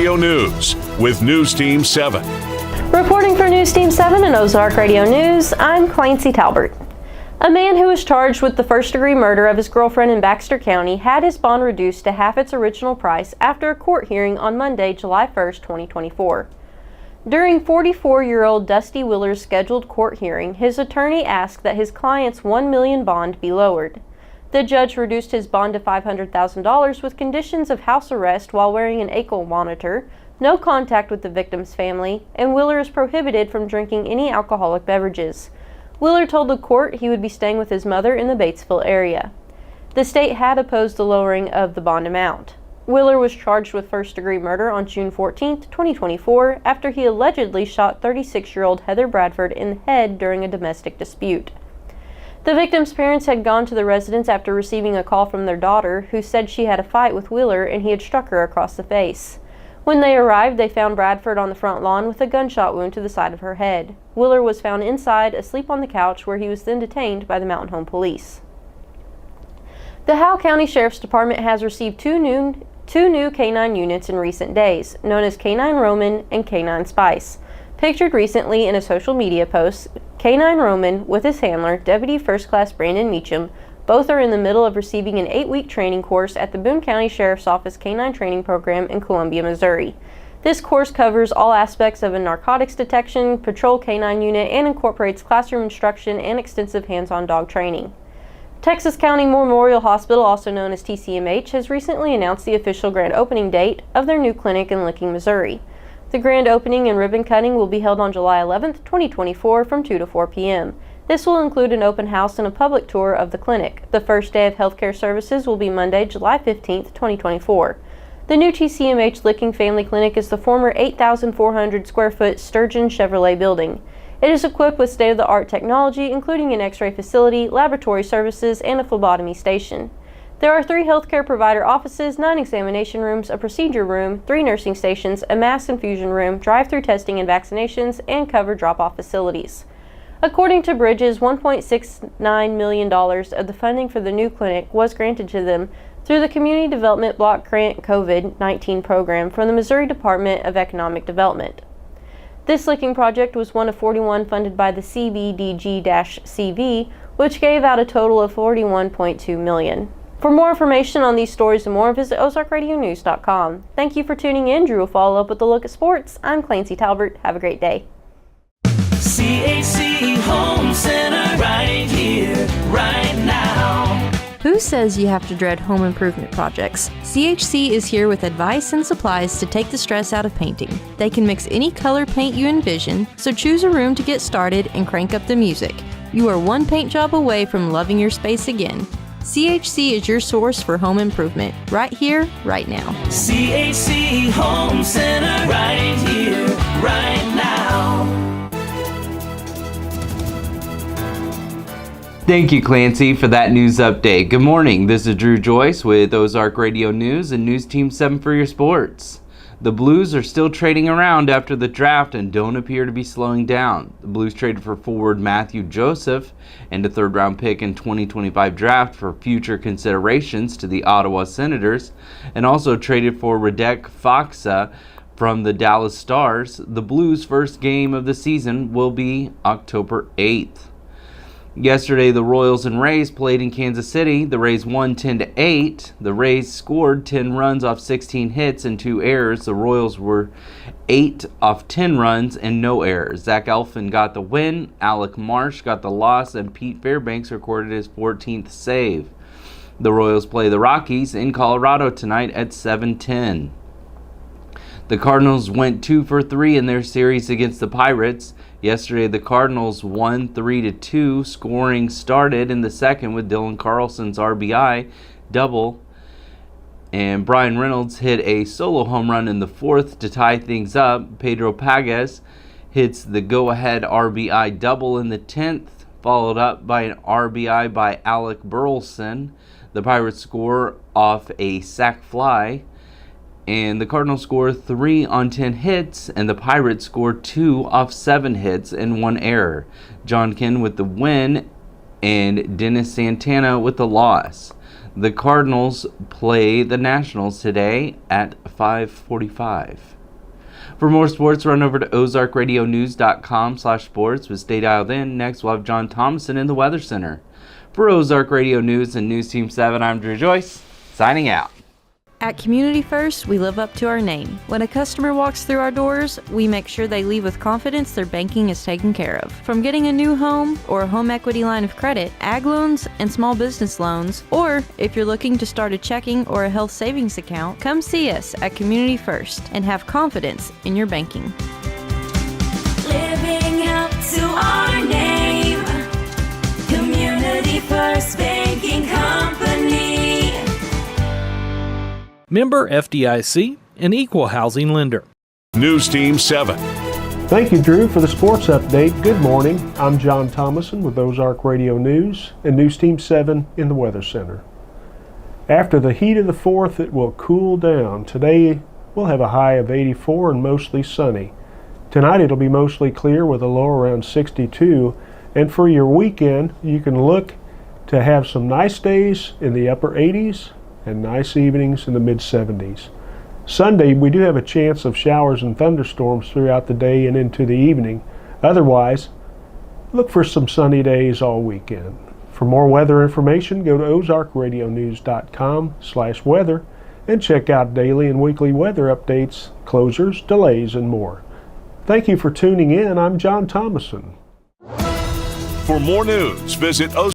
Radio News with News Team 7. Reporting for News Team 7 and Ozark Radio News, I'm Clancy Talbert. A man who was charged with the first-degree murder of his girlfriend in Baxter County had his bond reduced to half its original price after a court hearing on Monday, July 1, 2024. During 44-year-old Dusty Willer's scheduled court hearing, his attorney asked that his client's $1 million bond be lowered. The judge reduced his bond to $500,000 with conditions of house arrest while wearing an ankle monitor, no contact with the victim's family, and Willer is prohibited from drinking any alcoholic beverages. Willer told the court he would be staying with his mother in the Batesville area. The state had opposed the lowering of the bond amount. Willer was charged with first-degree murder on June 14, 2024, after he allegedly shot 36-year-old Heather Bradford in the head during a domestic dispute. The victim's parents had gone to the residence after receiving a call from their daughter, who said she had a fight with Willer and he had struck her across the face. When they arrived, they found Bradford on the front lawn with a gunshot wound to the side of her head. Willer was found inside, asleep on the couch, where he was then detained by the Mountain Home Police. The Howe County Sheriff's Department has received two new canine units in recent days, known as Canine Roman and Canine Spice. Pictured recently in a social media post, Canine Roman, with his handler, Deputy First Class Brandon Meacham, both are in the middle of receiving an 8-week training course at the Boone County Sheriff's Office Canine Training Program in Columbia, Missouri. This course covers all aspects of a narcotics detection, patrol canine unit, and incorporates classroom instruction and extensive hands-on dog training. Texas County Memorial Hospital, also known as TCMH, has recently announced the official grand opening date of their new clinic in Licking, Missouri. The grand opening and ribbon cutting will be held on July 11, 2024 from 2 to 4 p.m. This will include an open house and a public tour of the clinic. The first day of healthcare services will be Monday, July 15, 2024. The new TCMH Licking Family Clinic is the former 8,400 square foot Sturgeon Chevrolet building. It is equipped with state-of-the-art technology, including an x-ray facility, laboratory services, and a phlebotomy station. There are 3 healthcare provider offices, 9 examination rooms, a procedure room, 3 nursing stations, a mass infusion room, drive-through testing and vaccinations, and covered drop-off facilities. According to Bridges, $1.69 million of the funding for the new clinic was granted to them through the Community Development Block Grant COVID-19 program from the Missouri Department of Economic Development. This licking project was one of 41 funded by the CBDG-CV, which gave out a total of $41.2 million. For more information on these stories and more, visit ozarkradionews.com. Thank you for tuning in. Drew will follow up with a look at sports. I'm Clancy Talbert. Have a great day. CHC Home Center, right here, right now. Who says you have to dread home improvement projects? CHC is here with advice and supplies to take the stress out of painting. They can mix any color paint you envision, so choose a room to get started and crank up the music. You are one paint job away from loving your space again. CHC is your source for home improvement, right here, right now. CHC Home Center, right here, right now. Thank you, Clancy, for that news update. Good morning. This is Drew Joyce with Ozark Radio News and News Team 7 for your sports. The Blues are still trading around after the draft and don't appear to be slowing down. The Blues traded for forward Matthew Joseph and a third-round pick in 2025 draft for future considerations to the Ottawa Senators, and also traded for Radek Faksa from the Dallas Stars. The Blues' first game of the season will be October 8th. Yesterday, the Royals and Rays played in Kansas City. The Rays won 10-8. The Rays scored 10 runs off 16 hits and 2 errors. The Royals were 8 off 10 runs and no errors. Zach Eflin got the win, Alec Marsh got the loss, and Pete Fairbanks recorded his 14th save. The Royals play the Rockies in Colorado tonight at 7:10. The Cardinals went 2 for 3 in their series against the Pirates. Yesterday, the Cardinals won 3-2. Scoring started in the second with Dylan Carlson's RBI double, and Brian Reynolds hit a solo home run in the fourth to tie things up. Pedro Pages hits the go-ahead RBI double in the 10th, followed up by an RBI by Alec Burleson. The Pirates score off a sac fly, and the Cardinals score 3 on 10 hits, and the Pirates score 2 off 7 hits and 1 error. John Ken with the win, and Dennis Santana with the loss. The Cardinals play the Nationals today at 5:45. For more sports, run over to ozarkradionews.com/sports with Stay Dialed In. Next, we'll have John Thomason in the Weather Center. For Ozark Radio News and News Team 7, I'm Drew Joyce, signing out. At Community First, we live up to our name. When a customer walks through our doors, we make sure they leave with confidence their banking is taken care of. From getting a new home or a home equity line of credit, ag loans, and small business loans, or if you're looking to start a checking or a health savings account, come see us at Community First and have confidence in your banking. Living up to our name, Community First Banking Company. Member FDIC, an equal housing lender. News Team 7. Thank you, Drew, for the sports update. Good morning. I'm John Thomason with Ozark Radio News and News Team 7 in the Weather Center. After the heat of the 4th, it will cool down. Today, we'll have a high of 84 and mostly sunny. Tonight, it'll be mostly clear with a low around 62. And for your weekend, you can look to have some nice days in the upper 80s and nice evenings in the mid-70s. Sunday, we do have a chance of showers and thunderstorms throughout the day and into the evening. Otherwise, look for some sunny days all weekend. For more weather information, go to ozarkradionews.com/weather and check out daily and weekly weather updates, closures, delays, and more. Thank you for tuning in. I'm John Thomason. For more news, visit